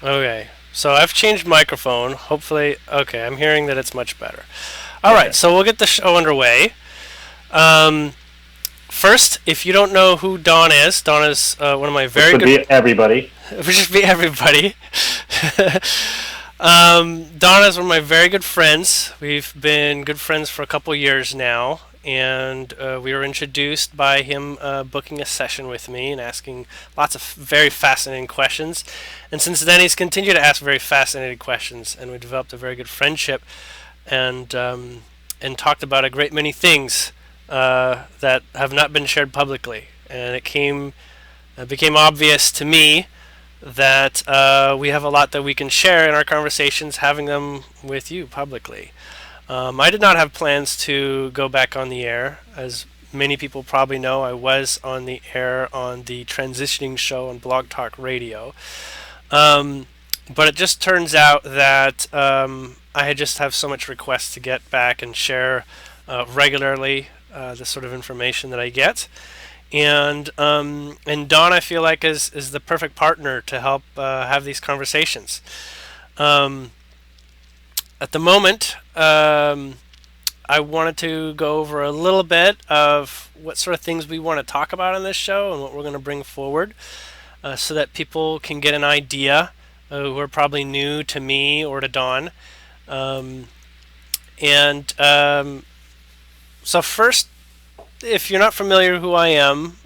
Okay. So I've changed microphone. Hopefully, okay, I'm hearing that it's much better. All right, Okay. so we'll get the show underway. Um, First, if you don't know who Don is, Don is one of my Which very would good. be everybody. Which should be everybody. Don is one of my very good friends. We've been good friends for a couple years now, and we were introduced by him booking a session with me and asking lots of very fascinating questions. And since then, he's continued to ask very fascinating questions, and we developed a very good friendship, and and talked about a great many things that have not been shared publicly. And it became obvious to me that we have a lot that we can share in our conversations, having them with you publicly. I did not have plans to go back on the air. As many people probably know, I was on the air on the transitioning show on Blog Talk Radio. Um, but it just turns out that I just have so much requests to get back and share regularly the sort of information that I get. And Don, I feel like is the perfect partner to help have these conversations. Um, at the moment, I wanted to go over a little bit of what sort of things we want to talk about on this show and what we're going to bring forward, so that people can get an idea who are probably new to me or to Don. Um, and so first, if you're not familiar who I am,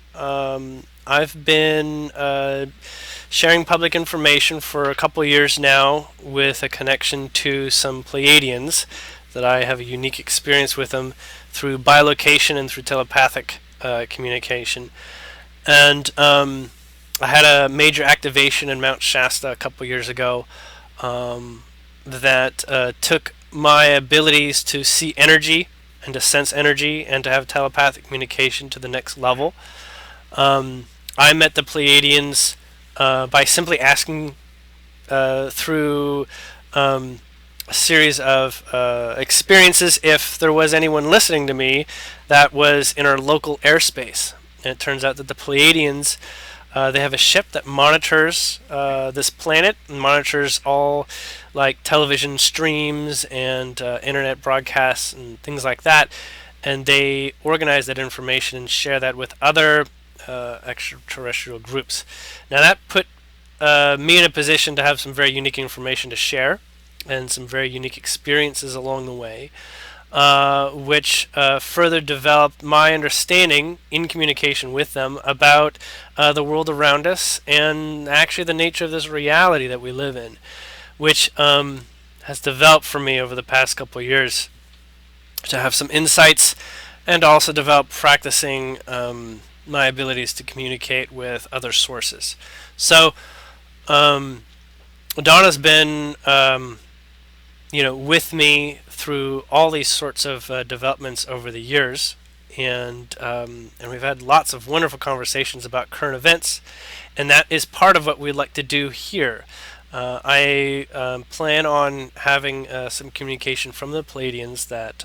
I've been sharing public information for a couple years now with a connection to some Pleiadians that I have a unique experience with them through bilocation and through telepathic communication. And I had a major activation in Mount Shasta a couple years ago that took my abilities to see energy and to sense energy and to have telepathic communication to the next level. I met the Pleiadians by simply asking through a series of experiences if there was anyone listening to me that was in our local airspace. And it turns out that the Pleiadians they have a ship that monitors this planet and monitors all like television streams and internet broadcasts and things like that. And they organize that information and share that with other extraterrestrial groups. Now that put me in a position to have some very unique information to share and some very unique experiences along the way, which further developed my understanding in communication with them about the world around us and actually the nature of this reality that we live in, which has developed for me over the past couple of years to have some insights and also develop practicing my abilities to communicate with other sources. So, Donna's been with me through all these sorts of developments over the years, and we've had lots of wonderful conversations about current events, and that is part of what we'd like to do here. I plan on having some communication from the Pleiadians that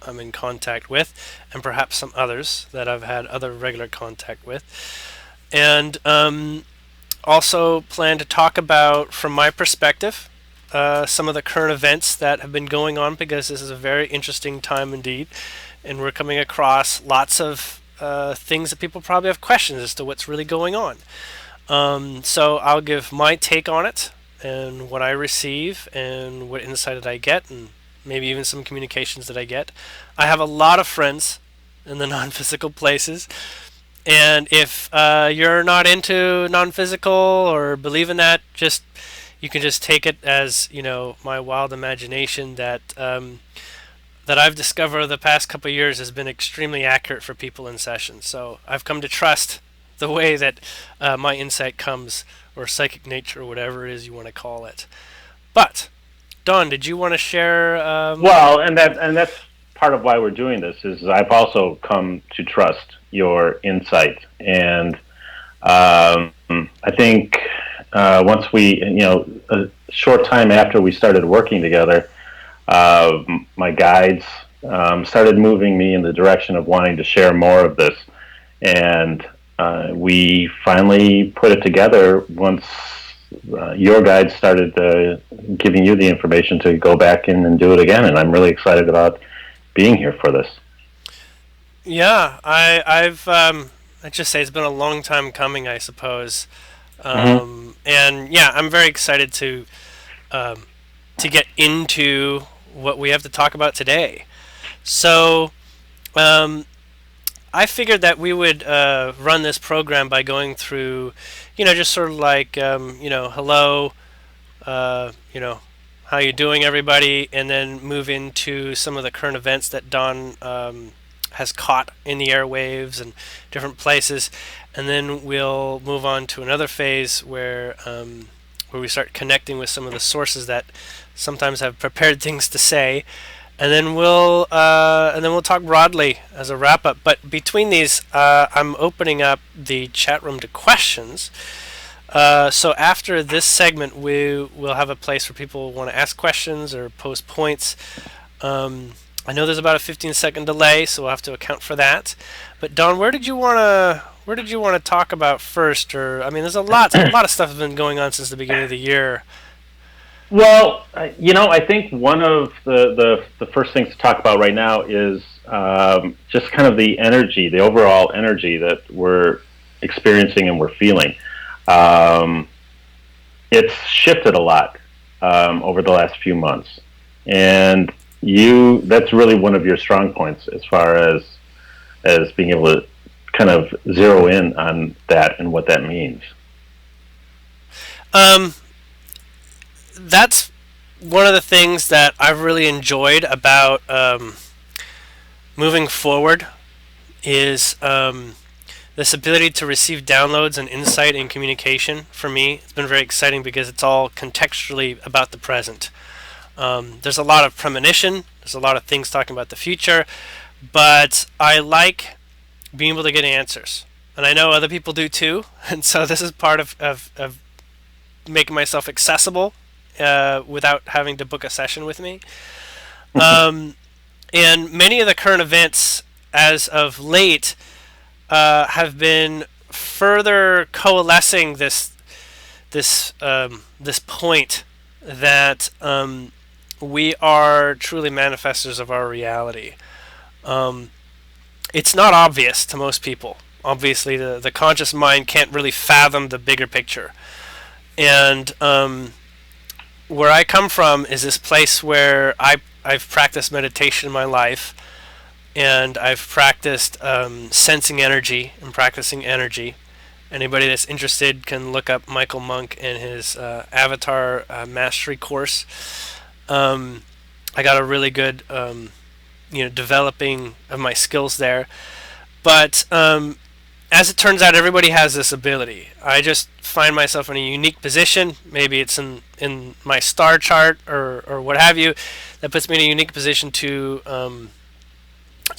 I'm in contact with, and perhaps some others that I've had other regular contact with, and also plan to talk about, from my perspective, some of the current events that have been going on because this is a very interesting time indeed, and we're coming across lots of things that people probably have questions as to what's really going on. So I'll give my take on it and what I receive and what insight that I get, and maybe even some communications that I get. I have a lot of friends in the non-physical places, and if you're not into non-physical or believe in that, just you can just take it as my wild imagination that I've discovered the past couple of years has been extremely accurate for people in sessions. So I've come to trust the way that my insight comes, or psychic nature, or whatever it is you want to call it. But Don, did you want to share? Well, and that's part of why we're doing this. Is I've also come to trust your insight, and I think once we, a short time after we started working together, my guides started moving me in the direction of wanting to share more of this, and we finally put it together once your guide started giving you the information to go back in and do it again, and I'm really excited about being here for this. Yeah, I just say it's been a long time coming, I suppose. Mm-hmm. And yeah, I'm very excited um, to get into what we have to talk about today. So, um, I figured that we would run this program by going through, just sort of like, hello, you know, how you doing, everybody, and then move into some of the current events that Don has caught in the airwaves and different places, and then we'll move on to another phase where we start connecting with some of the sources that sometimes have prepared things to say, and then we'll talk broadly as a wrap up. But between these, I'm opening up the chat room to questions. So after this segment, we will have a place where people want to ask questions or post points. I know there's about a 15-second delay, so we'll have to account for that. But Don, where did you want to talk about first? Or I mean, there's a lot of stuff has been going on since the beginning of the year. Well, I think one of the first things to talk about right now is just kind of the energy, the overall energy that we're experiencing and we're feeling. Um, it's shifted a lot over the last few months, and that's really one of your strong points as far as being able to kind of zero in on that and what that means. Um, that's one of the things that I've really enjoyed about moving forward is this ability to receive downloads and insight and communication. For me, it's been very exciting because it's all contextually about the present. There's a lot of premonition. There's a lot of things talking about the future, but I like being able to get answers, and I know other people do too. And so this is part of making myself accessible without having to book a session with me. Um, and many of the current events, as of late, have been further coalescing this point that we are truly manifestors of our reality. Um, it's not obvious to most people. Obviously, the conscious mind can't really fathom the bigger picture. And where I come from is this place where I've practiced meditation in my life, and I've practiced sensing energy and practicing energy. Anybody that's interested can look up Michael Monk and his Avatar Mastery course. I got a really good, developing of my skills there. But as it turns out, everybody has this ability. I just find myself in a unique position. Maybe it's in my star chart or what have you, that puts me in a unique position to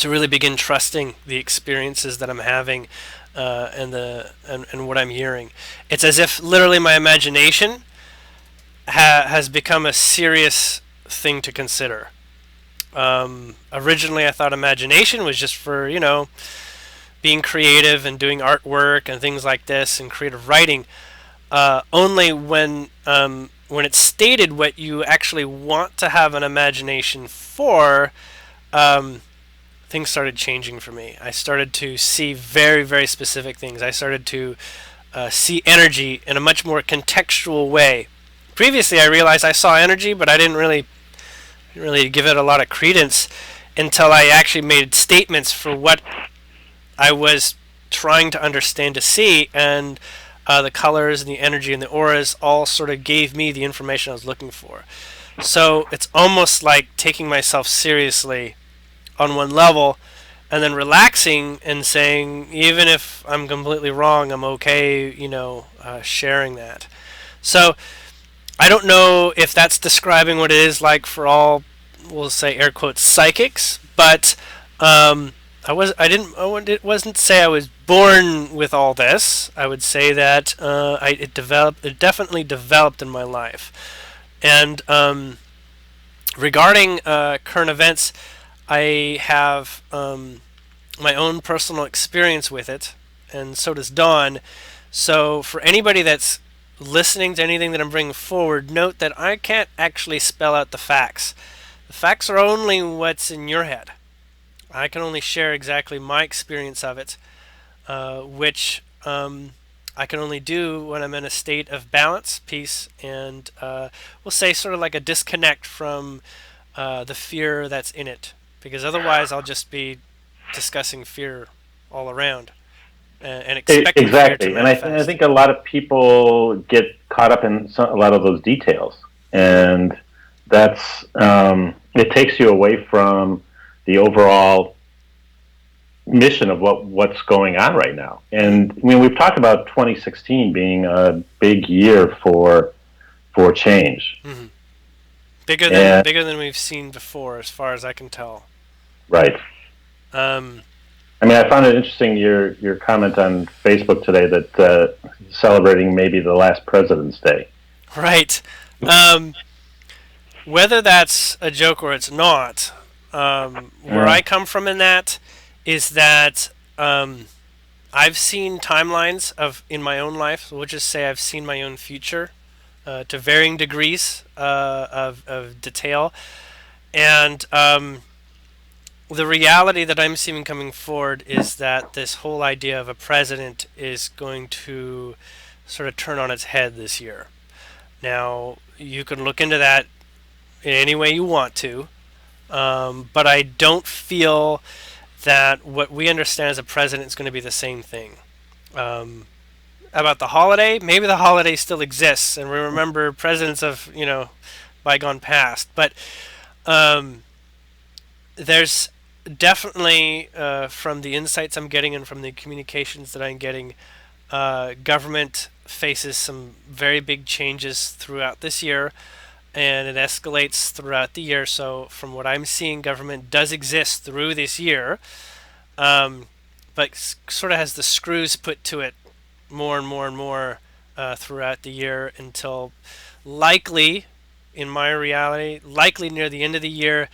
really begin trusting the experiences that I'm having and what I'm hearing. It's as if literally my imagination has become a serious thing to consider. Originally, I thought imagination was just for being creative and doing artwork and things like this and creative writing. Only when it's stated what you actually want to have an imagination for, things started changing for me. I started to see very, very specific things. I started to see energy in a much more contextual way. Previously, I realized I saw energy, but I didn't really give it a lot of credence until I actually made statements for what I was trying to understand to see, and the colors and the energy and the auras all sort of gave me the information I was looking for. So it's almost like taking myself seriously on one level and then relaxing and saying, even if I'm completely wrong, I'm okay, sharing that. So I don't know if that's describing what it is like for all, we'll say air quotes, psychics, but it wasn't say I was born with all this. I would say that it definitely developed in my life. And regarding current events, I have my own personal experience with it, and so does Dawn. So for anybody that's listening to anything that I'm bringing forward, note that I can't actually spell out the facts. The facts are only what's in your head. I can only share exactly my experience of it, which I can only do when I'm in a state of balance, peace, and we'll say sort of like a disconnect from the fear that's in it. Because otherwise, I'll just be discussing fear all around and expecting fear to Exactly, and I manifest. think a lot of people get caught up in a lot of those details, Mm-hmm. and that's it takes you away from the overall mission of what's going on right now. Mm-hmm. And I mean, we've talked about 2016 being a big year for change, Mm-hmm. and Bigger than we've seen before, as far as I can tell. right. Um, I mean, I found it interesting your comment on Facebook today that celebrating maybe the last President's Day. right. Um, Whether that's a joke or it's not, where Uh, I come from in that is that I've seen timelines of in my own life. So we'll just say I've seen my own future to varying degrees of detail, and the reality that I'm seeing coming forward is that this whole idea of a president is going to sort of turn on its head this year. Now, you can look into that in any way you want to, but I don't feel that what we understand as a president is going to be the same thing. Um, about the holiday, maybe the holiday still exists, and we remember presidents of bygone past. But um, there's definitely from the insights I'm getting and from the communications that I'm getting, government faces some very big changes throughout this year, and it escalates throughout the year. So, from what I'm seeing, government does exist through this year, um, but sort of has the screws put to it more and more and more throughout the year until likely, in my reality, likely near the end of the year,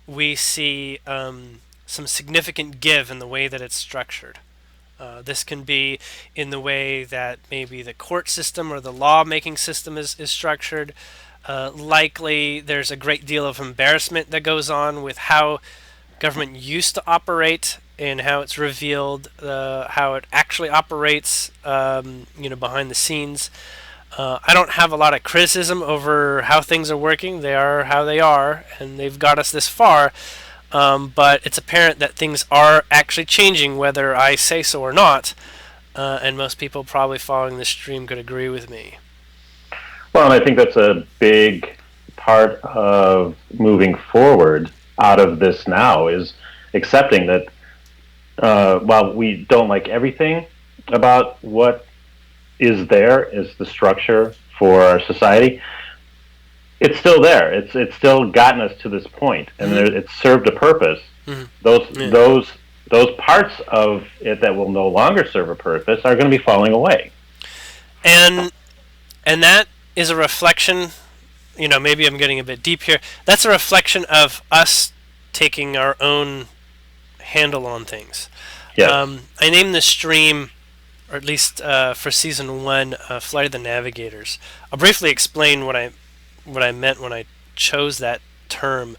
we see some significant give in the way that it's structured. This can be in the way that maybe the court system or the law making system is structured. Likely, there's a great deal of embarrassment that goes on with how government used to operate and how it's revealed how it actually operates, behind the scenes. I don't have a lot of criticism over how things are working. They are how they are, and they've got us this far. But it's apparent that things are actually changing, whether I say so or not. And most people probably following this stream could agree with me. well, and I think that's a big part of moving forward out of this now is accepting that while we don't like everything about what is there is the structure for our society, it's still there. It's still gotten us to this point, and Mm-hmm. it's served a purpose. Mm-hmm. Those Yeah. those those parts of it that will no longer serve a purpose are going to be falling away. And and that is a reflection. Maybe I'm getting a bit deep here. That's a reflection of us taking our own handle on things. Yes. I named this stream, or at least for season one, Flight of the Navigators. I'll briefly explain what I meant when I chose that term.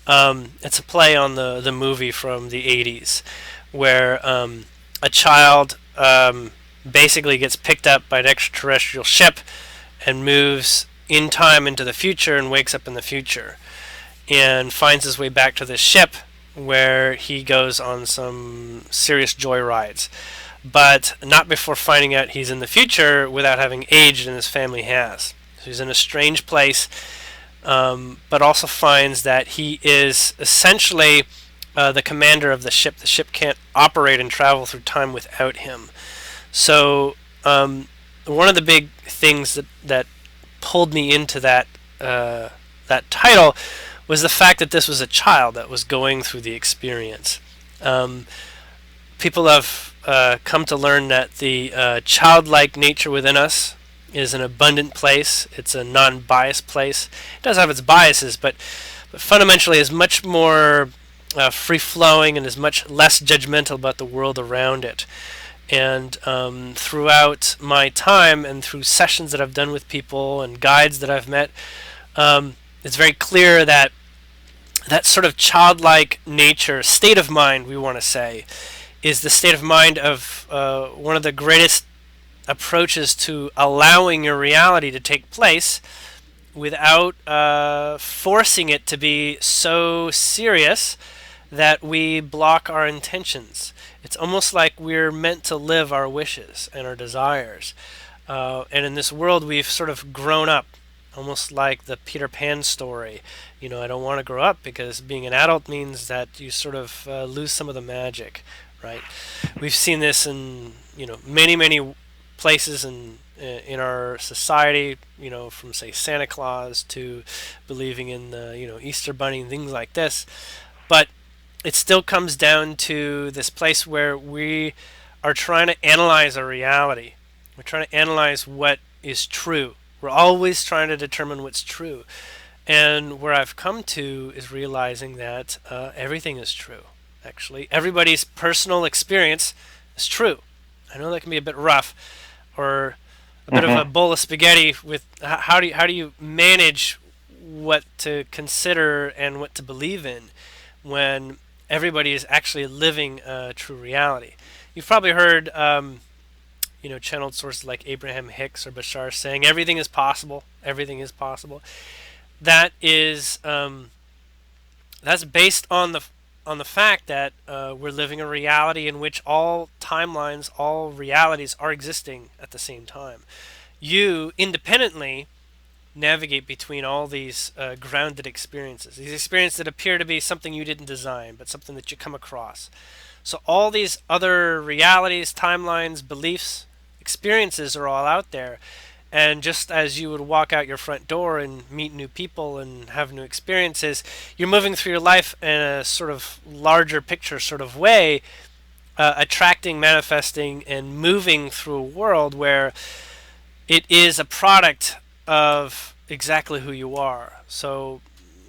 It's a play on the movie from the 80s, where a child basically gets picked up by an extraterrestrial ship and moves in time into the future and wakes up in the future and finds his way back to this ship where he goes on some serious joyrides, but not before finding out he's in the future without having aged and his family has. So he's in a strange place, but also finds that he is essentially the commander of the ship. The ship can't operate and travel through time without him. So one of the big things that pulled me into that title was the fact that this was a child that was going through the experience. Um, People have come to learn that the childlike nature within us is an abundant place. It's a non-biased place. It does have its biases, but fundamentally is much more free-flowing and is much less judgmental about the world around it. And throughout my time and through sessions that I've done with people and guides that I've met, it's very clear that that sort of childlike nature, state of mind, we want to say, is the state of mind of one of the greatest approaches to allowing your reality to take place without forcing it to be so serious that we block our intentions. It's almost like we're meant to live our wishes and our desires. And in this world, we've sort of grown up, almost like the Peter Pan story. You know, I don't want to grow up because being an adult means that you sort of lose some of the magic, right? We've seen this in, you know, many places in our society, you know, from say Santa Claus to believing in the, you know, Easter Bunny and things like this. But it still comes down to this place where we are trying to analyze our reality. We're trying to analyze what is true. We're always trying to determine what's true. And where I've come to is realizing that everything is true, actually. Everybody's personal experience is true. I know that can be a bit rough, or a bit of a Mm-hmm. bowl of spaghetti with how do you manage what to consider and what to believe in when everybody is actually living a true reality. You've probably heard, you know, channeled sources like Abraham Hicks or Bashar saying everything is possible. Everything is possible. That is that's based on the fact that we're living a reality in which all timelines, all realities are existing at the same time. You independently navigate between all these grounded experiences, these experiences that appear to be something you didn't design, but something that you come across. So all these other realities, timelines, beliefs, experiences are all out there. And just as you would walk out your front door and meet new people and have new experiences, you're moving through your life in a sort of larger picture sort of way, attracting, manifesting, and moving through a world where it is a product of exactly who you are. So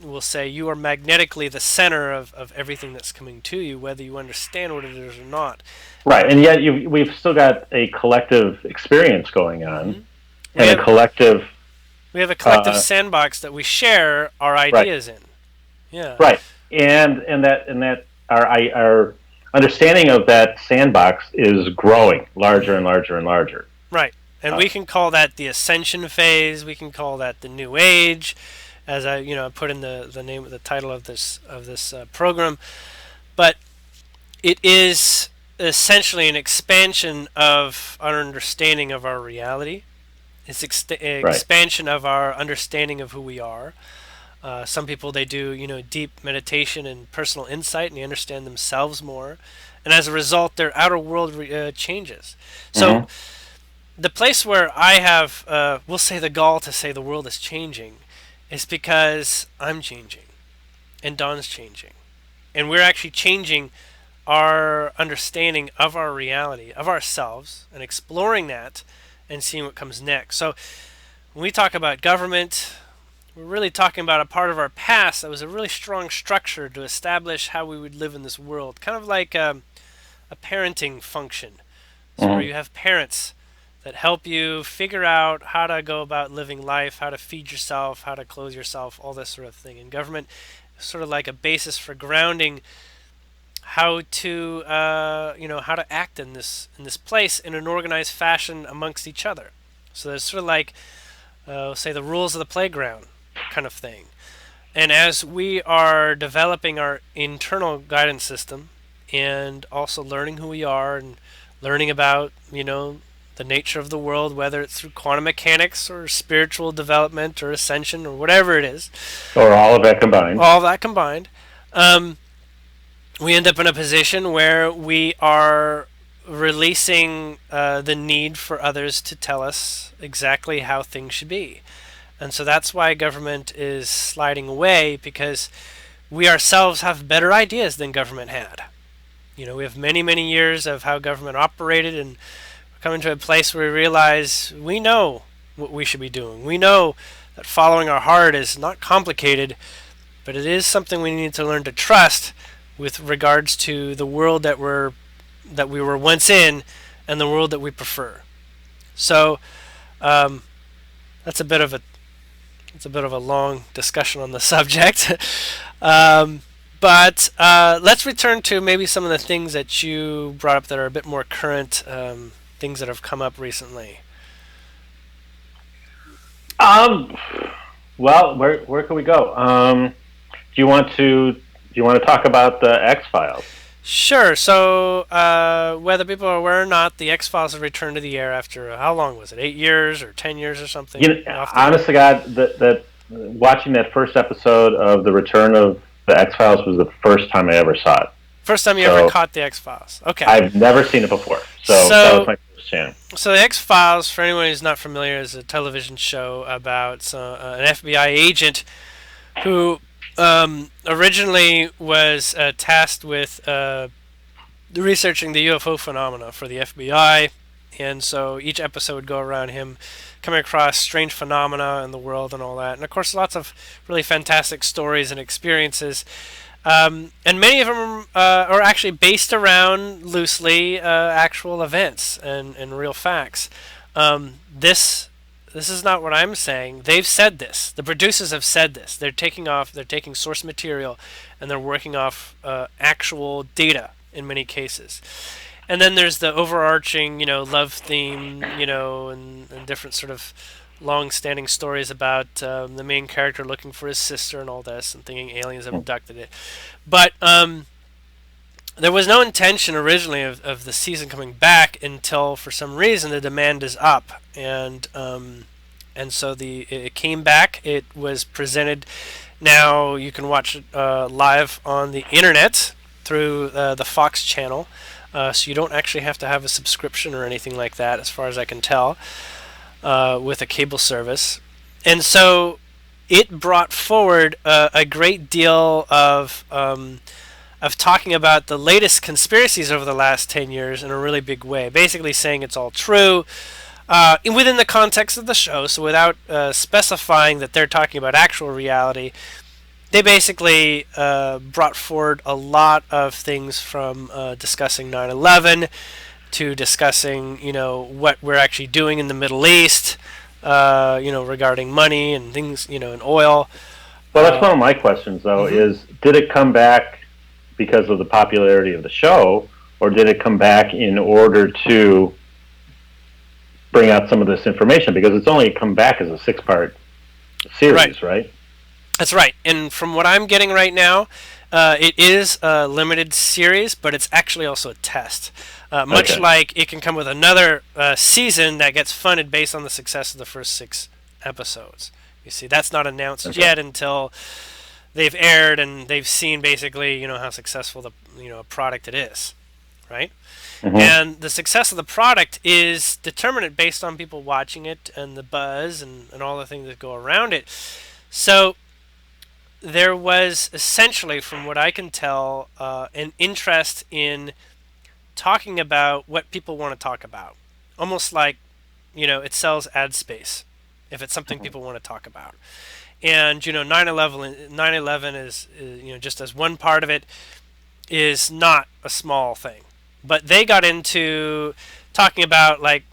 we'll say you are magnetically the center of everything that's coming to you, whether you understand what it is or not. Right, and yet we've still got a collective experience going on, hmm we and a have collective. we have a collective Uh, sandbox that we share our right, ideas in. Yeah, right, and that our understanding of that sandbox is growing larger and larger and larger. right. And Uh, we can call that the ascension phase. We can call that the new age, as I, you know, put in the name of the title of this program. But it is essentially an expansion of our understanding of our reality. It's right. expansion of our understanding of who we are. Some people, they do, you know, deep meditation and personal insight, and they understand themselves more, and as a result, their outer world changes. So Mm-hmm. the place where I have, we'll say, the gall to say the world is changing, is because I'm changing, and Don's changing, and we're actually changing our understanding of our reality, of ourselves, and exploring that and seeing what comes next. So when we talk about government, we're really talking about a part of our past that was a really strong structure to establish how we would live in this world, kind of like a parenting function. So where Mm-hmm. you have parents that help you figure out how to go about living life, how to feed yourself, how to clothe yourself, all this sort of thing. And government is sort of like a basis for grounding how to you know, how to act in this place in an organized fashion amongst each other. So there's sort of like say the rules of the playground kind of thing. And as we are developing our internal guidance system and also learning who we are and learning about, you know, the nature of the world, whether it's through quantum mechanics or spiritual development or ascension or whatever it is, Or all of that combined. all that combined, um, we end up in a position where we are releasing the need for others to tell us exactly how things should be. And so that's why government is sliding away, because we ourselves have better ideas than government had. You know, we have many years of how government operated, and we're coming to a place where we realize we know what we should be doing. We know that following our heart is not complicated, but it is something we need to learn to trust with regards to the world that we were once in, and the world that we prefer. So um, that's a bit of a long discussion on the subject. um, but let's return to maybe some of the things that you brought up that are a bit more current, things that have come up recently. Um, well, where can we go? Do you want to talk about the X Files? Sure. So, whether people are aware or not, the X Files have returned to the air after how long was it? 8 years or 10 years or You something know, off the air. honest to God, that watching that first episode of the return of the X Files was the first time I ever saw it. First time you ever So caught the X Files. Okay. I've never seen it before. So that was So, my first chance. so the X Files, for anyone who's not familiar, is a television show about an FBI agent who originally was tasked with researching the UFO phenomena for the FBI. And so each episode would go around him coming across strange phenomena in the world and all that. And of course, lots of really fantastic stories and experiences. And many of them are actually based around loosely actual events and real facts. This is not what I'm saying. They've said this. The producers have said this. They're taking source material, and they're working off actual data in many cases. And then there's the overarching, love theme, and different sort of long-standing stories about the main character looking for his sister and all this, and thinking aliens have abducted it. But there was no intention originally of the season coming back until, for some reason, the demand is up, and so it came back. It was presented. Now you can watch it live on the internet through the Fox channel. So you don't actually have to have a subscription or anything like that, as far as I can tell, with a cable service. And so it brought forward a great deal of talking about the latest conspiracies over the last 10 years in a really big way, basically saying it's all true within the context of the show. So without specifying that they're talking about actual reality, they basically brought forward a lot of things from discussing 9/11 to discussing, what we're actually doing in the Middle East, regarding money and things, and oil. Well, that's one of my questions, though, Mhm. is did it come back because of the popularity of the show, or did it come back in order to bring out some of this information? Because it's only come back as a 6-part series, right? That's right. And from what I'm getting right now, it is a limited series, but it's actually also a test. Much Okay. like it can come with another season that gets funded based on the success of the first 6 episodes. You see, that's not announced Okay. yet until they've aired and they've seen basically, how successful the product it is, right? Mm-hmm. And the success of the product is determined based on people watching it and the buzz and all the things that go around it. So there was essentially, from what I can tell, an interest in talking about what people want to talk about. Almost like, it sells ad space if it's something people want to talk about. And, 9/11 is, just as one part of it, is not a small thing. But they got into talking about, like,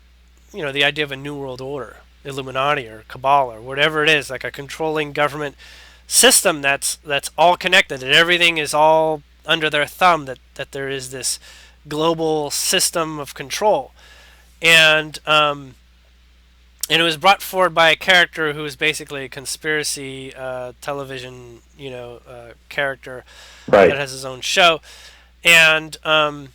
the idea of a new world order, Illuminati or Cabal or whatever it is, like a controlling government system that's all connected, that everything is all under their thumb, that there is this global system of control. And it was brought forward by a character who is basically a conspiracy television character that Right. has his own show. And um,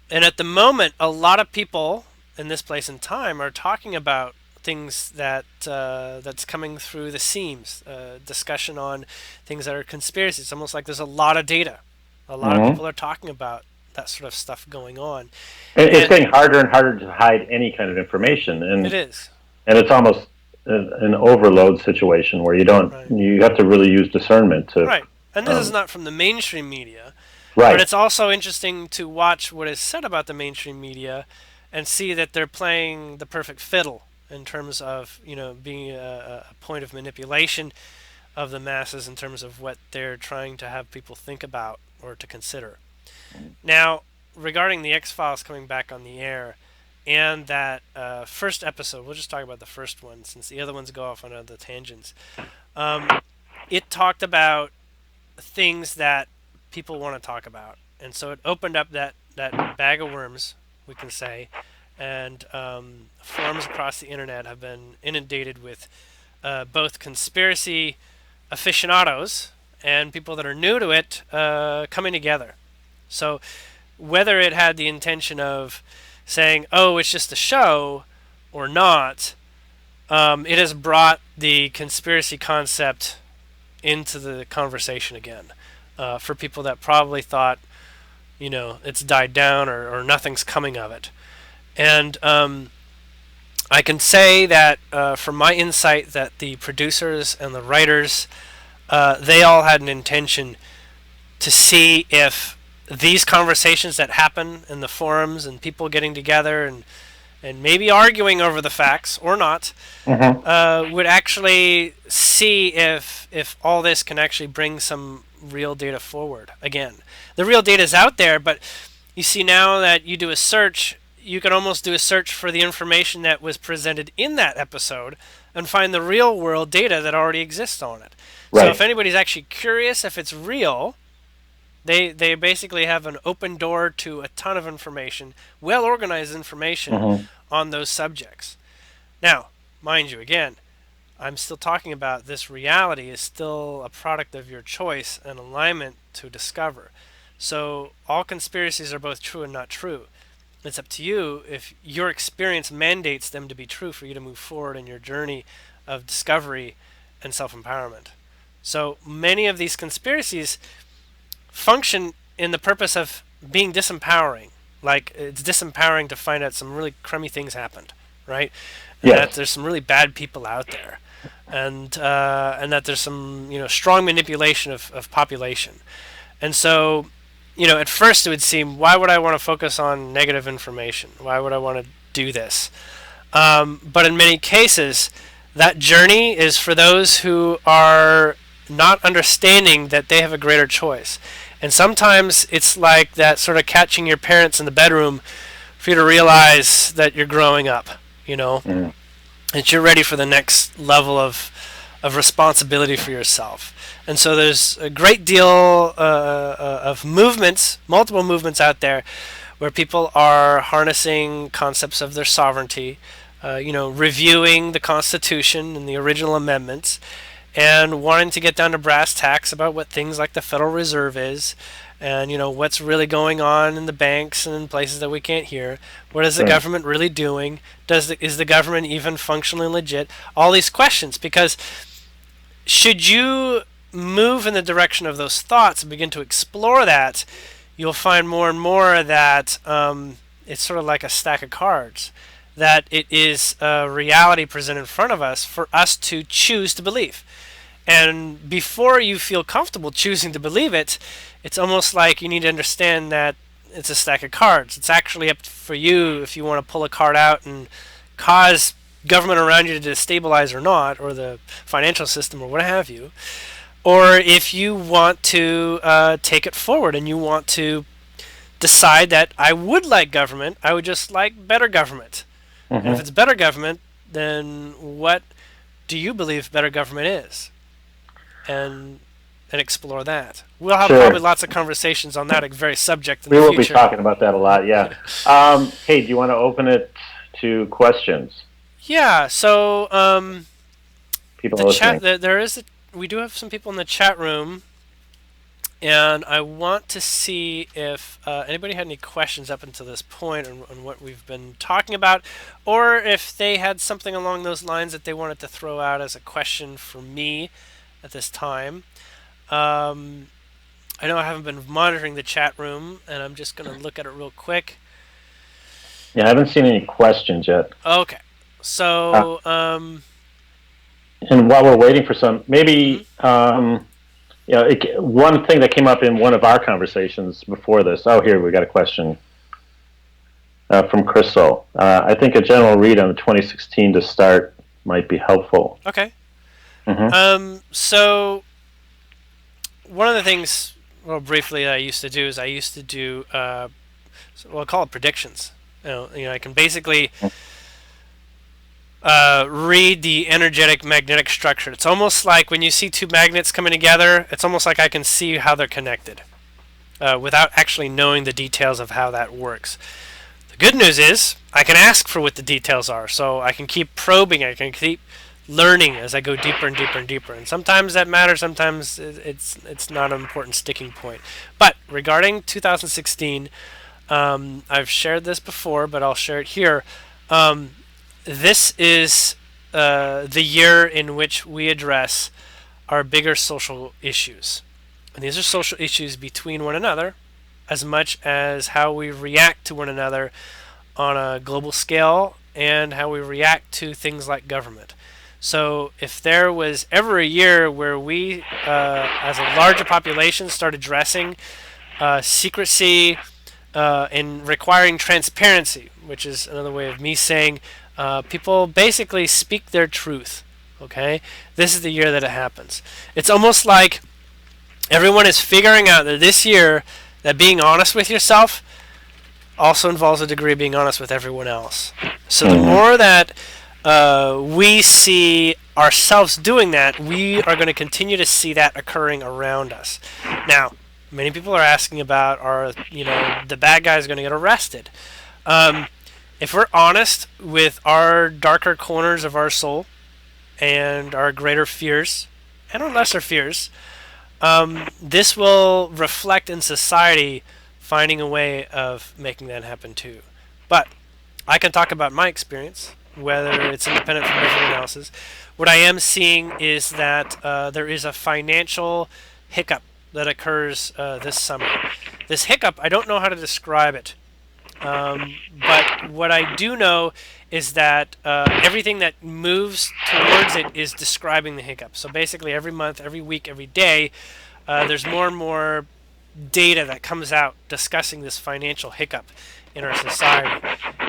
and at the moment, a lot of people in this place and time are talking about things that's coming through the seams. Discussion on things that are conspiracies. It's almost like there's a lot of data. A lot of Mm-hmm. people are talking about that sort of stuff going on, It's and getting harder and harder to hide any kind of information, it and is it's almost an overload situation where right. you have to really use discernment to. Right. And this is Um, not from the mainstream media, but right. it's also interesting to watch what is said about the mainstream media and see that they're playing the perfect fiddle in terms of, being a point of manipulation of the masses in terms of what they're trying to have people think about or to consider. Now, regarding the X-Files coming back on the air, and that first episode, we'll just talk about the first one since the other ones go off on other tangents. Um, it talked about things that people want to talk about, and so it opened up that bag of worms, we can say, and forums across the internet have been inundated with both conspiracy aficionados and people that are new to it coming together. So whether it had the intention of saying, "Oh, it's just a show," or not, it has brought the conspiracy concept into the conversation again for people that probably thought, it's died down or nothing's coming of it. And I can say that from my insight that the producers and the writers, they all had an intention to see if these conversations that happen in the forums and people getting together and maybe arguing over the facts or not Mm-hmm. would actually see if all this can actually bring some real data forward. Again, the real data is out there, but you see now that you do a search, you can almost do a search for the information that was presented in that episode and find the real world data that already exists on it. So if Right. anybody's actually curious if it's real, they basically have an open door to a ton of information, well organized information Mm-hmm. on those subjects. Now, mind you, again, I'm still talking about this reality is still a product of your choice and alignment to discover. So all conspiracies are both true and not true. It's up to you if your experience mandates them to be true for you to move forward in your journey of discovery and self empowerment. So many of these conspiracies function in the purpose of being disempowering. Like it's disempowering to find out some really crummy things happened, right? And that Yes. there's some really bad people out there, and that there's some strong manipulation of population. And so, at first it would seem, why would I want to focus on negative information? Why would I want to do this? But in many cases, that journey is for those who are not understanding that they have a greater choice. And sometimes it's like that sort of catching your parents in the bedroom for you to realize that you're growing up, Mm. that you're ready for the next level of responsibility for yourself. And so there's a great deal of movements, multiple movements out there, where people are harnessing concepts of their sovereignty, reviewing the Constitution and the original amendments, and wanting to get down to brass tacks about what things like the Federal Reserve is, and what's really going on in the banks and in places that we can't hear. What is the Right. government really doing? Is the government even functionally legit? All these questions, because should you move in the direction of those thoughts and begin to explore that, you'll find more and more that it's sort of like a stack of cards. That it is a reality presented in front of us for us to choose to believe. And before you feel comfortable choosing to believe it, it's almost like you need to understand that it's a stack of cards. It's actually up for you if you want to pull a card out and cause government around you to destabilize or not, or the financial system or what have you, or if you want to take it forward and you want to decide that I would like government, I would just like better government. And if Mm-hmm. it's better government, then what do you believe better government is? And explore that. We'll have probably Sure. lots of conversations on that very subject in the We will be future. talking about that a lot. Yeah. Hey, do you want to open it to questions? Yeah. So People the chat. listening. There is. We do have some people in the chat room, and I want to see if anybody had any questions up until this point on what we've been talking about, or if they had something along those lines that they wanted to throw out as a question for me at this time. Um, I know I haven't been monitoring the chat room, and I'm just going to look at it real quick. Yeah, I haven't seen any questions yet. Okay. Uh, So, and while we're waiting for some, mhm. maybe one thing that came up in one of our conversations before this. Oh, here we got a question from Crystal. I think a general read on the 2016 to start might be helpful. Okay. Mm-hmm. So one of the things, well, briefly, that I used to do is I used to do So we'll call it predictions. I can basically read the energetic magnetic structure. It's almost like when you see two magnets coming together, it's almost like I can see how they're connected without actually knowing the details of how that works. The good news is I can ask for what the details are, so I can keep probing, I can keep learning as I go deeper and deeper and deeper. And sometimes that matters, sometimes it's not an important sticking point. But regarding 2016, I've shared this before, but I'll share it here. This is the year in which we address our bigger social issues. And these are social issues between one another, as much as how we react to one another on a global scale and how we react to things like government. So, if there was ever a year where we, as a larger population, start addressing secrecy and requiring transparency, which is another way of me saying people basically speak their truth. Okay, this is the year that it happens. It's almost like everyone is figuring out that this year, that being honest with yourself also involves a degree of being honest with everyone else. So the more that we see ourselves doing that, we are going to continue to see that occurring around us. Now, many people are asking about, the bad guy is going to get arrested. If we're honest with our darker corners of our soul and our greater fears and our lesser fears, this will reflect in society finding a way of making that happen too. But I can talk about my experience, whether it's independent from everyone else's. What I am seeing is that there is a financial hiccup that occurs this summer. This hiccup, I don't know how to describe it, but what I do know is that everything that moves towards it is describing the hiccup. So basically every month, every week, every day, there's more and more data that comes out discussing this financial hiccup in our society.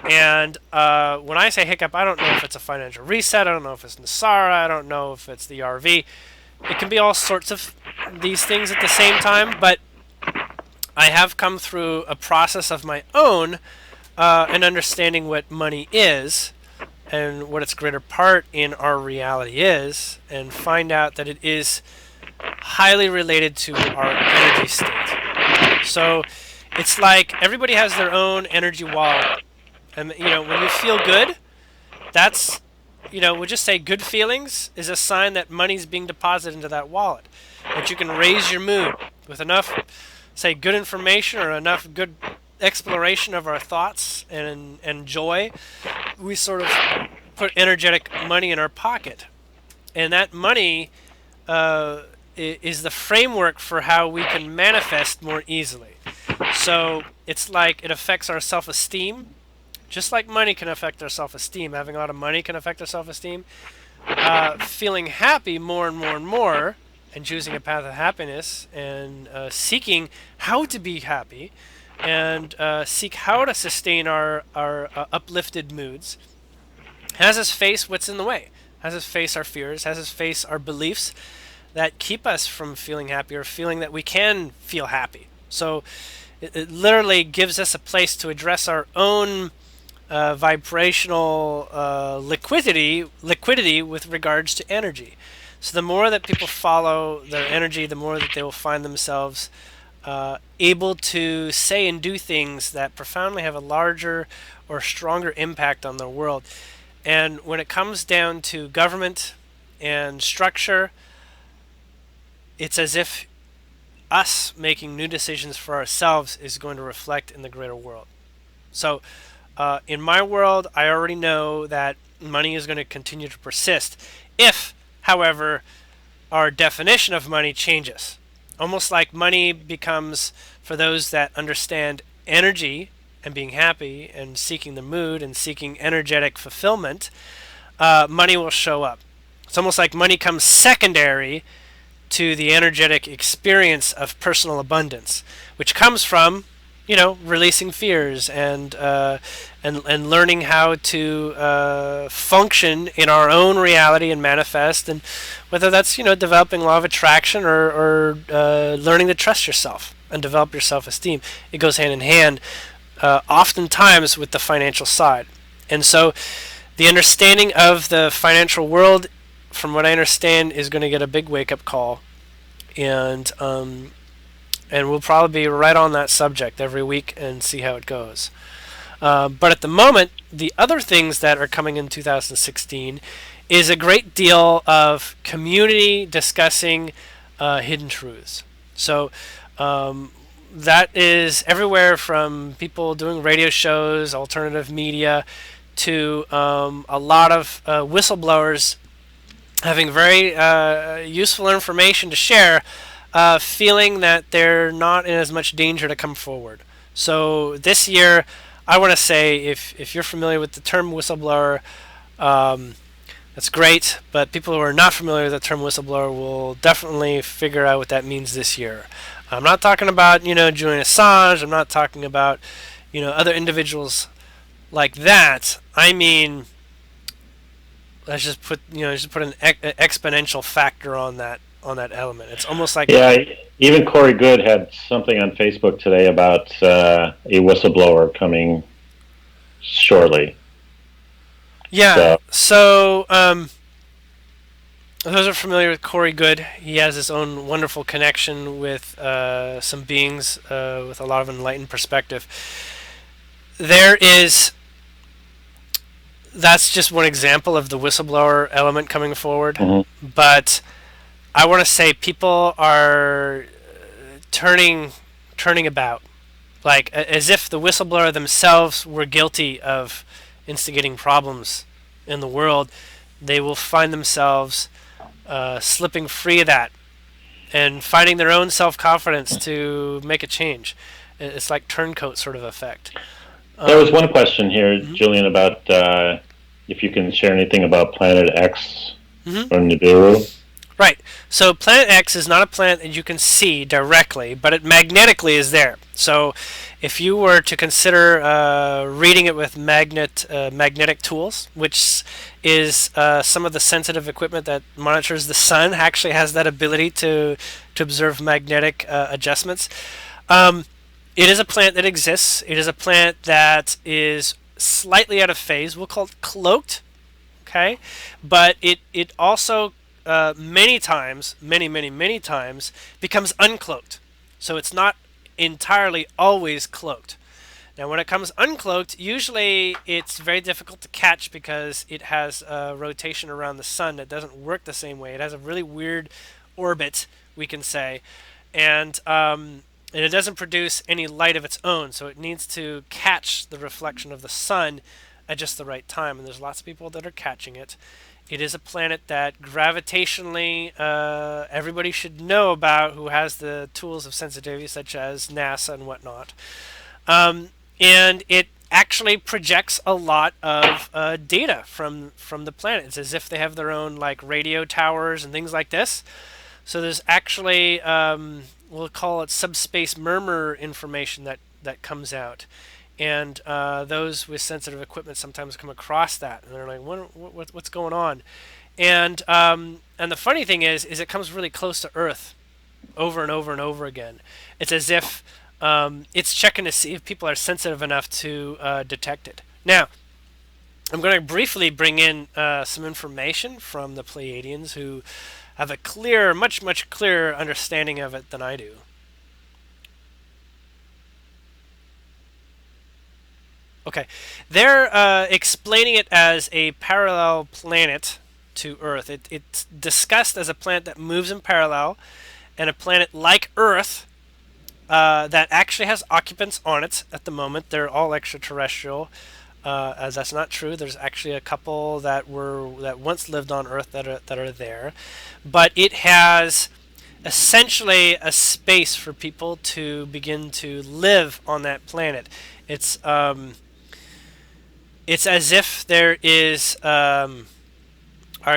And when I say hiccup, I don't know if it's a financial reset, I don't know if it's Nasara, I don't know if it's the RV. It can be all sorts of these things at the same time, but I have come through a process of my own in understanding what money is and what its greater part in our reality is, and find out that it is highly related to our energy state. So it's like everybody has their own energy wallet. And, when you feel good, that's, we'll just say good feelings is a sign that money's being deposited into that wallet. That you can raise your mood with enough, say, good information or enough good exploration of our thoughts and joy. We sort of put energetic money in our pocket. And that money is the framework for how we can manifest more easily. So it's like it affects our self-esteem, just like money can affect our self-esteem. Having a lot of money can affect our self-esteem. Feeling happy more and more and more, and choosing a path of happiness, and seeking how to be happy, and seek how to sustain our uplifted moods, has us face what's in the way, has us face our fears, has us face our beliefs that keep us from feeling happy or feeling that we can feel happy. So it literally gives us a place to address our own vibrational liquidity with regards to energy. So the more that people follow their energy, the more that they will find themselves able to say and do things that profoundly have a larger or stronger impact on the world. And when it comes down to government and structure, it's as if us making new decisions for ourselves is going to reflect in the greater world. So in my world, I already know that money is going to continue to persist. If, however, our definition of money changes, almost like money becomes, for those that understand energy and being happy and seeking the mood and seeking energetic fulfillment, money will show up. It's almost like money comes secondary to the energetic experience of personal abundance, which comes from, releasing fears and learning how to function in our own reality and manifest, and whether that's developing law of attraction or learning to trust yourself and develop your self-esteem. It goes hand in hand oftentimes with the financial side. And so the understanding of the financial world, from what I understand, is going to get a big wake up call. And we'll probably be right on that subject every week and see how it goes. But at the moment, the other things that are coming in 2016 is a great deal of community discussing hidden truths. So that is everywhere from people doing radio shows, alternative media, to a lot of whistleblowers having very useful information to share, feeling that they're not in as much danger to come forward. So this year, I want to say, if you're familiar with the term whistleblower, that's great, but people who are not familiar with the term whistleblower will definitely figure out what that means this year. I'm not talking about, Julian Assange. I'm not talking about, other individuals like that. I mean, let's just put, an exponential factor on that element. It's almost like, Yeah, even Corey Good had something on Facebook today about a whistleblower coming shortly. yeah. So those are familiar with Corey Good. He has his own wonderful connection with some beings with a lot of enlightened perspective. That's just one example of the whistleblower element coming forward. Mm-hmm. But I want to say people are turning about, like as if the whistleblower themselves were guilty of instigating problems in the world. They will find themselves slipping free of that and finding their own self-confidence to make a change. It's like turncoat sort of effect. There was one question here, mm-hmm. Julian, about if you can share anything about Planet X Mm-hmm. or Nibiru. Right. So Planet X is not a planet that you can see directly, but it magnetically is there. So if you were to consider reading it with magnetic tools, which is some of the sensitive equipment that monitors the sun, actually has that ability to observe magnetic adjustments. It is a planet that exists. It is a planet that is slightly out of phase. We'll call it cloaked, okay? But it also many times, many times, becomes uncloaked. So it's not entirely always cloaked. Now, when it comes uncloaked, usually it's very difficult to catch because it has a rotation around the sun that doesn't work the same way. It has a really weird orbit, we can say, and it doesn't produce any light of its own, so it needs to catch the reflection of the sun at just the right time, and there's lots of people that are catching it. It is a planet that gravitationally everybody should know about who has the tools of sensitivity, such as NASA and whatnot. And it actually projects a lot of data from the planet. It's as if they have their own radio towers and things like this. So there's actually, we'll call it subspace murmur information that comes out. And those with sensitive equipment sometimes come across that, and they're like, "What's going on?" And the funny thing is it comes really close to Earth, over and over and over again. It's as if it's checking to see if people are sensitive enough to detect it. Now, I'm going to briefly bring in some information from the Pleiadians, who have a clear, much clearer understanding of it than I do. Okay, they're explaining it as a parallel planet to Earth. It's discussed as a planet that moves in parallel, and a planet like Earth that actually has occupants on it at the moment. They're all extraterrestrial, as that's not true. There's actually a couple that once lived on Earth that are there, but it has essentially a space for people to begin to live on that planet. It's as if there is our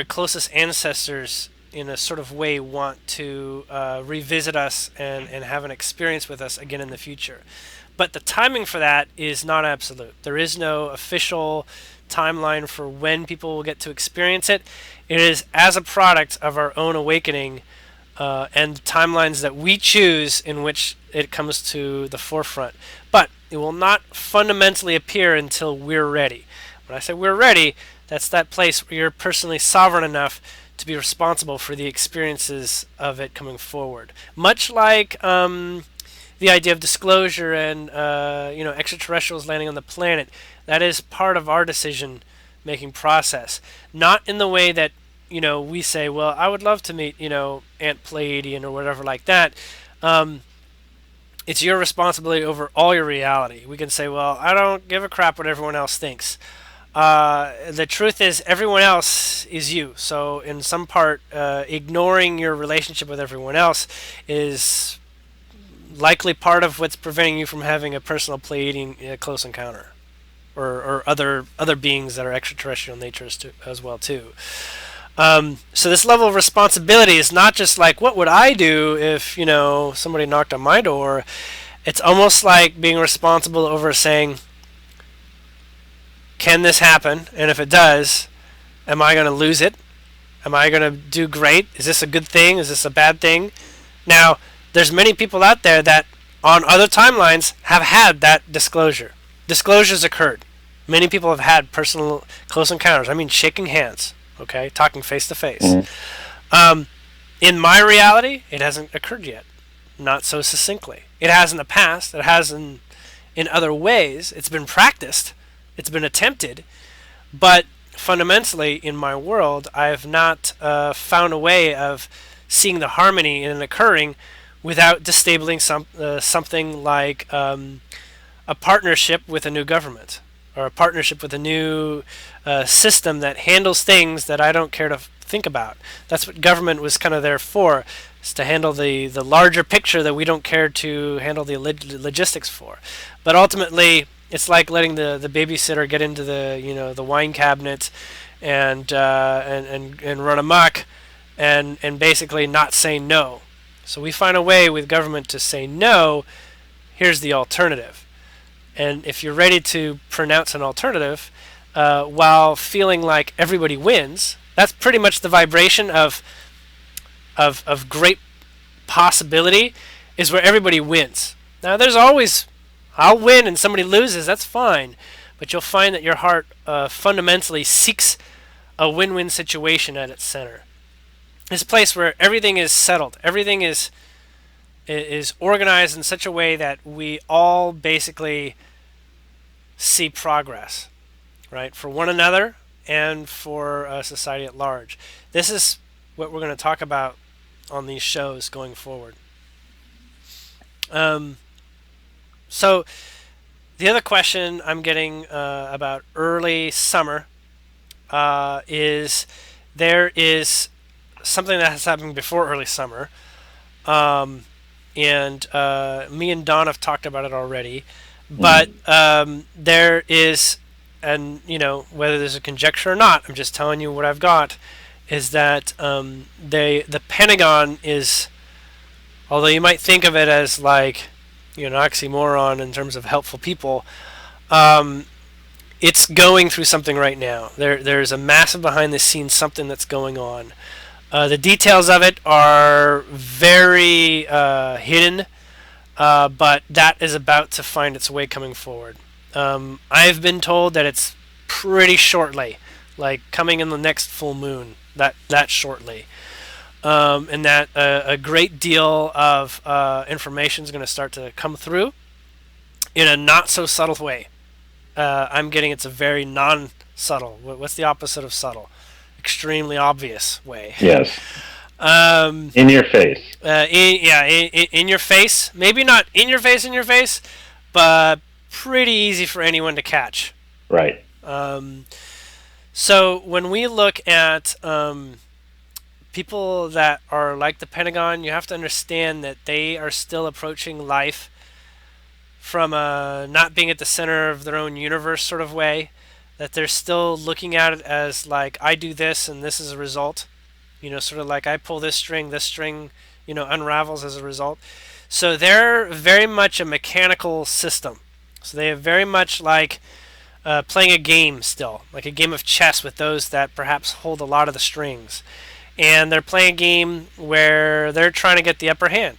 closest ancestors, in a sort of way, want to revisit us and have an experience with us again in the future. But the timing for that is not absolute. There is no official timeline for when people will get to experience it. It is as a product of our own awakening and timelines that we choose in which it comes to the forefront. But it will not fundamentally appear until we're ready. When I say we're ready, that's that place where you're personally sovereign enough to be responsible for the experiences of it coming forward. Much like the idea of disclosure and extraterrestrials landing on the planet, that is part of our decision making process. Not in the way that we say, well, I would love to meet Aunt Pleiadian or whatever like that. It's your responsibility over all your reality. We can say, well, I don't give a crap what everyone else thinks. The truth is, everyone else is you. So, in some part, ignoring your relationship with everyone else is likely part of what's preventing you from having a personal Pleiadian close encounter, or other beings that are extraterrestrial in nature as well too. So this level of responsibility is not just like, what would I do if somebody knocked on my door. It's almost like being responsible over saying, can this happen? And if it does, am I going to lose it? Am I going to do great? Is this a good thing? Is this a bad thing? Now, there's many people out there that on other timelines have had that disclosure. Disclosures occurred. Many people have had personal close encounters. I mean, shaking hands, okay, talking face to face. In my reality, it hasn't occurred yet. Not so succinctly. It has in the past. It has in other ways. It's been practiced. It's been attempted, but fundamentally in my world, I have not found a way of seeing the harmony in it occurring without destabilizing something like a partnership with a new government, or a partnership with a new system that handles things that I don't care to think about. That's what government was kind of there for, is to handle the larger picture that we don't care to handle the logistics for. But ultimately, it's like letting the babysitter get into the wine cabinet and run amok and basically not say no. So we find a way with government to say no. Here's the alternative. And if you're ready to pronounce an alternative while feeling like everybody wins, that's pretty much the vibration of great possibility, is where everybody wins. Now there's always, I'll win and somebody loses, that's fine. But you'll find that your heart fundamentally seeks a win-win situation at its center. This place where everything is settled, everything is organized in such a way that we all basically see progress, right, for one another and for society at large. This is what we're going to talk about on these shows going forward. So the other question I'm getting about early summer is there is something that has happened before early summer, and me and Don have talked about it already, but there is, and whether there's a conjecture or not, I'm just telling you what I've got, is that the Pentagon is, although you might think of it as like an oxymoron in terms of helpful people, it's going through something right now. There's a massive behind the scenes something that's going on. The details of it are very hidden, but that is about to find its way coming forward. I've been told that it's pretty shortly, like coming in the next full moon, that shortly. And that a great deal of information is going to start to come through in a not so subtle way. I'm getting it's a very non-subtle. What's the opposite of subtle? Extremely obvious way. Yes. In your face. In your face. Maybe not in your face, but pretty easy for anyone to catch. Right. So when we look at people that are like the Pentagon, you have to understand that they are still approaching life from a not being at the center of their own universe sort of way, that they're still looking at it as like, I do this and this is a result, sort of like I pull this string unravels as a result. So they're very much a mechanical system. So they are very much like playing a game still, like a game of chess with those that perhaps hold a lot of the strings. and they're playing a game where they're trying to get the upper hand.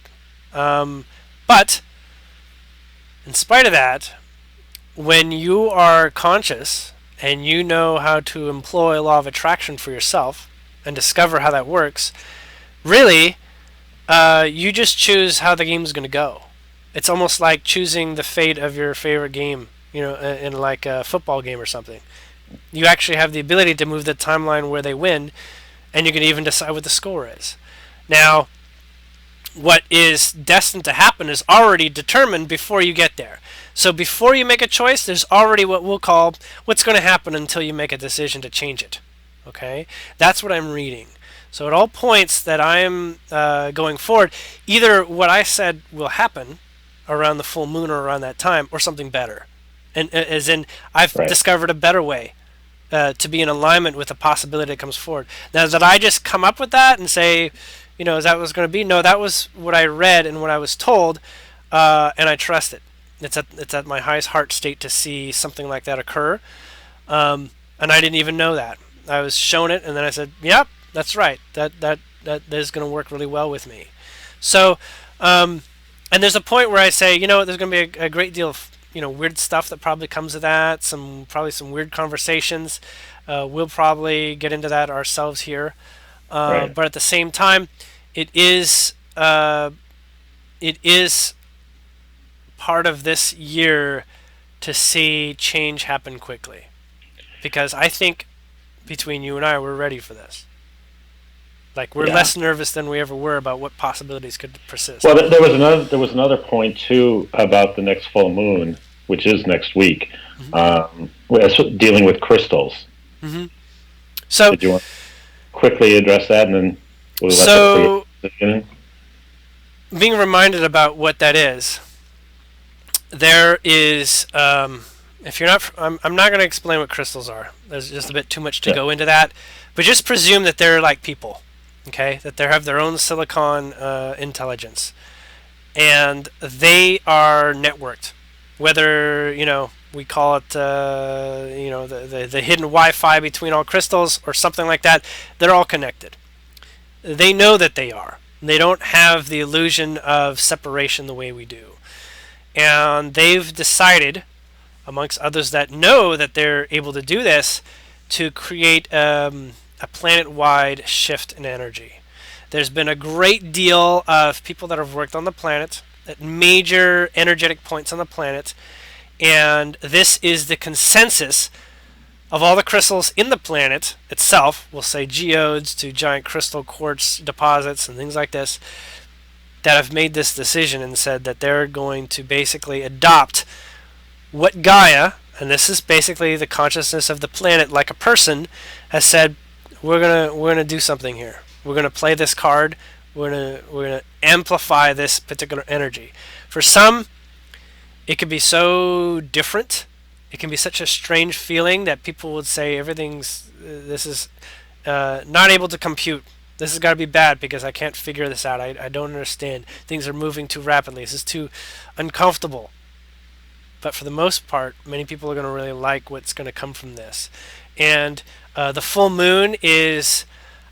But in spite of that, when you are conscious and you know how to employ law of attraction for yourself and discover how that works, really, you just choose how the game's going to go. It's almost like choosing the fate of your favorite game, in like a football game or something. You actually have the ability to move the timeline where they win, and you can even decide what the score is. Now, what is destined to happen is already determined before you get there. So before you make a choice, there's already what we'll call what's going to happen until you make a decision to change it. Okay? That's what I'm reading. So at all points that I'm going forward, either what I said will happen around the full moon or around that time, or something better. And as in, I've Right. discovered a better way to be in alignment with the possibility that comes forward. Now, did I just come up with that and say, is that what it's going to be? No, that was what I read and what I was told, and I trust it. It's at my highest heart state to see something like that occur, and I didn't even know that. I was shown it, and then I said, "Yep, that's right. That is going to work really well with me." So, and there's a point where I say, there's going to be a great deal of weird stuff that probably comes of that. Probably some weird conversations. We'll probably get into that ourselves here, Right. but at the same time, it is part of this year to see change happen quickly, because I think between you and I, we're ready for this. Like, we're Yeah. less nervous than we ever were about what possibilities could persist. Well, there was another point too about the next full moon, which is next week, dealing with crystals. So, Did you want to quickly address that, and then we'll let so the in? being reminded about what that is, there is. If you're not, I'm not going to explain what crystals are. There's just a bit too much to Yeah. go into that. But just presume that they're like people, okay? That they have their own silicon intelligence, and they are networked. Whether we call it the hidden Wi-Fi between all crystals or something like that, they're all connected. They know that they are. They don't have the illusion of separation the way we do, and they've decided, amongst others that know that they're able to do this, to create a planet-wide shift in energy. There's been a great deal of people that have worked on the planet at major energetic points on the planet, and this is the consensus of all the crystals in the planet itself. We'll say geodes to giant crystal quartz deposits and things like this, that have made this decision and said that they're going to basically adopt what Gaia, and this is basically the consciousness of the planet, like a person, has said, we're gonna do something here. We're gonna play this card. We're gonna amplify this particular energy. For some, it can be so different. It can be such a strange feeling that people would say this is not able to compute. This has got to be bad because I can't figure this out. I don't understand. Things are moving too rapidly. This is too uncomfortable. But for the most part, many people are going to really like what's going to come from this. And the full moon is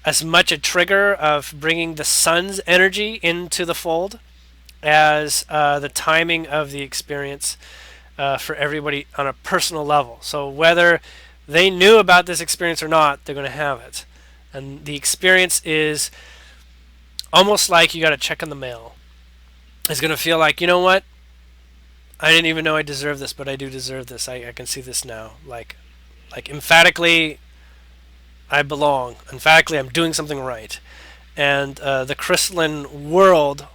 as much a trigger of bringing the sun's energy into the fold as the timing of the experience for everybody on a personal level. So whether they knew about this experience or not, they're going to have it. And the experience is almost like you got a check in the mail. It's going to feel like, you know what? I didn't even know I deserved this, but I do deserve this. I can see this now. Like emphatically, I belong. Emphatically, I'm doing something right. And the crystalline world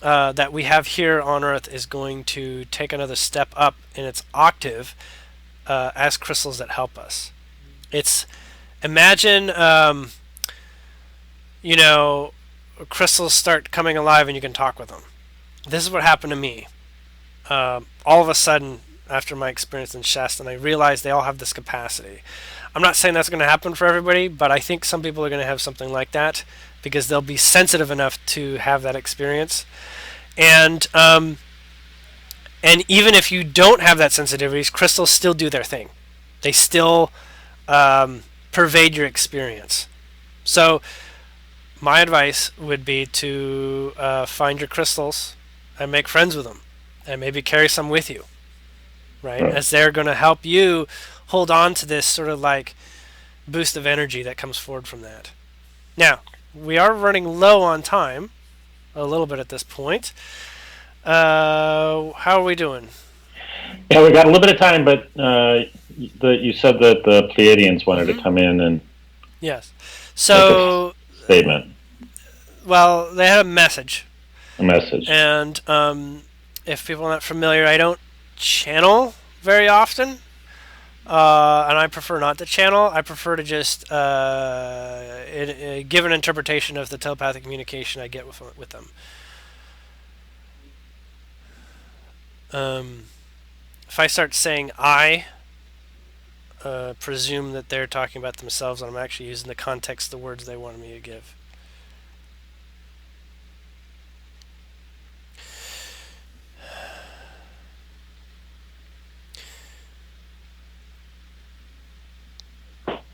that we have here on Earth is going to take another step up in its octave as crystals that help us. It's imagine, crystals start coming alive and you can talk with them. This is what happened to me. All of a sudden, after my experience in Shasta, I realized they all have this capacity. I'm not saying that's going to happen for everybody, but I think some people are going to have something like that because they'll be sensitive enough to have that experience. And even if you don't have that sensitivity, crystals still do their thing. They still pervade your experience. So my advice would be to find your crystals and make friends with them, and maybe carry some with you, right? Right. As they're going to help you hold on to this sort of like boost of energy that comes forward from that. Now, we are running low on time a little bit at this point. How are we doing? Yeah, we got a little bit of time, but you said that the Pleiadians wanted to Mm-hmm. come in and Yes. make a So, statement, well, they had a message, a message. and if people are not familiar, I don't channel very often. And I prefer not to channel. I prefer to just give an interpretation of the telepathic communication I get with them. Um, if I start saying I, presume that they're talking about themselves, and I'm actually using the context the words they wanted me to give.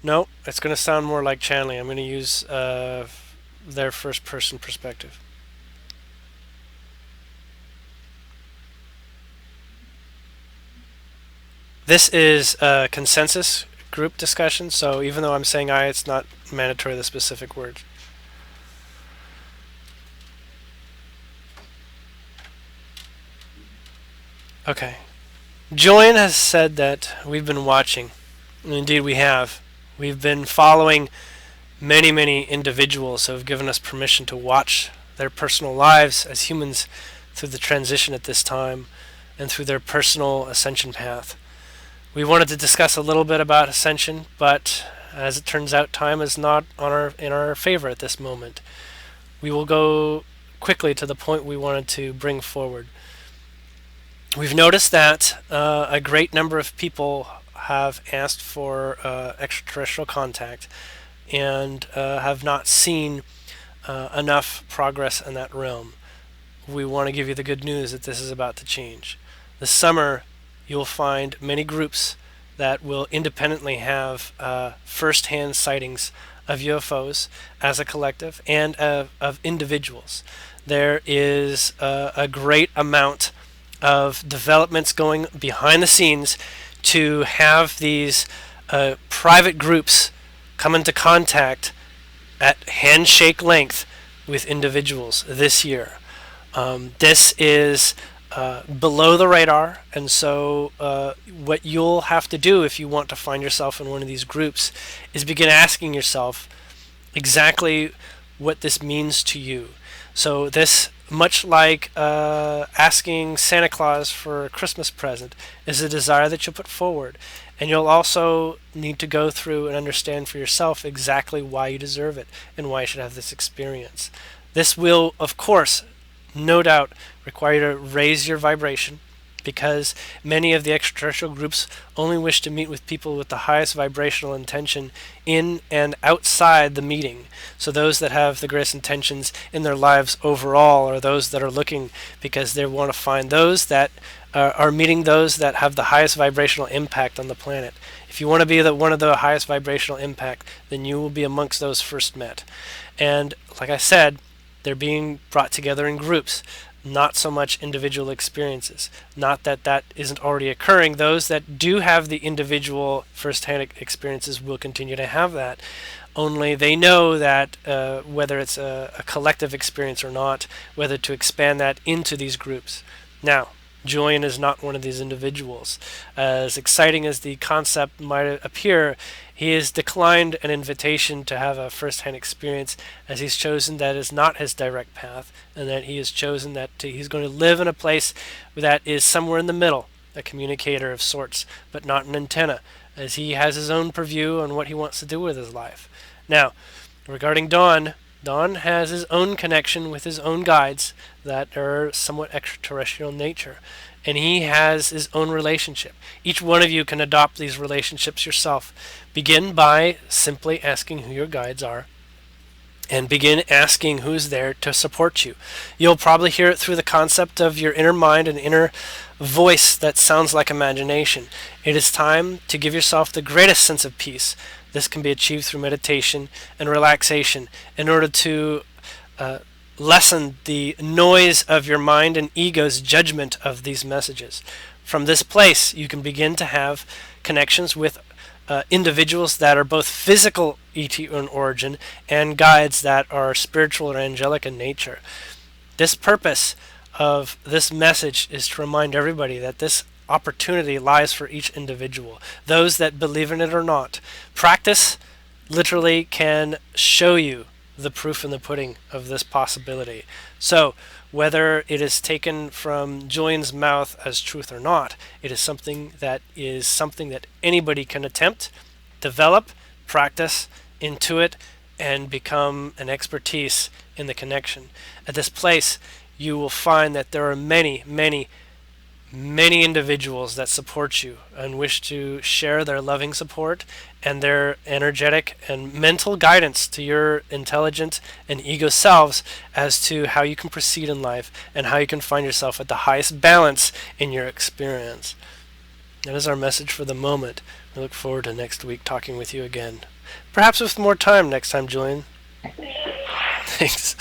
No, it's going to sound more like channeling. I'm going to use their first person perspective. This is a consensus group discussion, so even though I'm saying I, it's not mandatory the specific words. Okay. Julien has said that we've been watching, and indeed we have. We've been following many, many individuals who have given us permission to watch their personal lives as humans through the transition at this time and through their personal ascension path. We wanted to discuss a little bit about ascension, but as it turns out, time is not in our favor at this moment. We will go quickly to the point we wanted to bring forward. We've noticed that a great number of people have asked for extraterrestrial contact and have not seen enough progress in that realm. We want to give you the good news that this is about to change. This summer, you'll find many groups that will independently have first-hand sightings of UFOs as a collective and of individuals. There is a great amount of developments going behind the scenes to have these private groups come into contact at handshake length with individuals this year. This is below the radar, and so what you'll have to do if you want to find yourself in one of these groups is begin asking yourself exactly what this means to you. So this, much like asking Santa Claus for a Christmas present, is a desire that you'll put forward. And you'll also need to go through and understand for yourself exactly why you deserve it and why you should have this experience. This will, of course, no doubt, require you to raise your vibration, because many of the extraterrestrial groups only wish to meet with people with the highest vibrational intention in and outside the meeting. So those that have the greatest intentions in their lives overall are those that are looking because they want to find those that are meeting those that have the highest vibrational impact on the planet. If you want to be one of the highest vibrational impact, then you will be amongst those first met. And like I said, they're being brought together in groups, not so much individual experiences. Not that that isn't already occurring. Those that do have the individual first-hand experiences will continue to have that. Only they know that whether it's a collective experience or not, whether to expand that into these groups. Now, Julien is not one of these individuals. As exciting as the concept might appear, he has declined an invitation to have a first-hand experience, as he's chosen that is not his direct path, and that he has chosen that he's going to live in a place that is somewhere in the middle, a communicator of sorts, but not an antenna, as he has his own purview on what he wants to do with his life. Now, regarding Don has his own connection with his own guides that are somewhat extraterrestrial in nature, and he has his own relationship. Each one of you can adopt these relationships yourself. Begin by simply asking who your guides are, and begin asking who's there to support you. You'll probably hear it through the concept of your inner mind and inner voice that sounds like imagination. It is time to give yourself the greatest sense of peace, This can be achieved through meditation and relaxation in order to lessen the noise of your mind and ego's judgment of these messages. From this place, you can begin to have connections with individuals that are both physical ET in origin and guides that are spiritual or angelic in nature. This purpose of this message is to remind everybody that this opportunity lies for each individual, those that believe in it or not. Practice literally can show you the proof in the pudding of this possibility. So, whether it is taken from Julian's mouth as truth or not, it is something that anybody can attempt, develop, practice, intuit, and become an expertise in the connection. At this place, you will find that there are many, many, many individuals that support you and wish to share their loving support and their energetic and mental guidance to your intelligent and ego selves as to how you can proceed in life and how you can find yourself at the highest balance in your experience. That is our message for the moment. We look forward to next week talking with you again. Perhaps with more time next time, Julian. Thanks.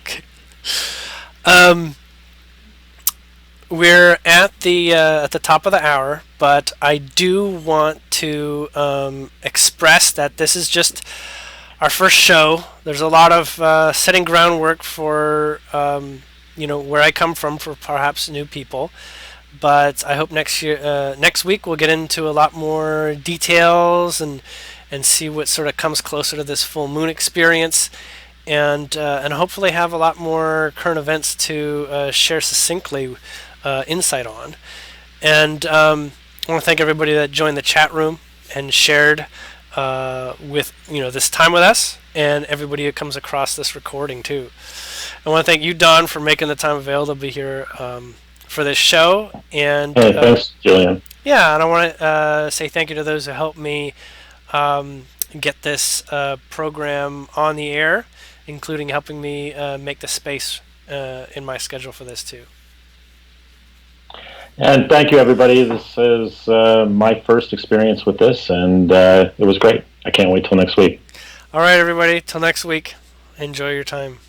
Okay. We're at the top of the hour, but I do want to express that this is just our first show. There's a lot of setting groundwork for where I come from for perhaps new people. But I hope next week we'll get into a lot more details and see what sort of comes closer to this full moon experience, and hopefully have a lot more current events to share succinctly insight on. And I want to thank everybody that joined the chat room and shared with this time with us, and everybody who comes across this recording too. I want to thank you, Don, for making the time available to be here for this show. And hey, thanks, Julian. Yeah, and I want to say thank you to those who helped me get this program on the air, including helping me make the space in my schedule for this too. And thank you, everybody. This is my first experience with this, and it was great. I can't wait till next week. All right, everybody. Till next week. Enjoy your time.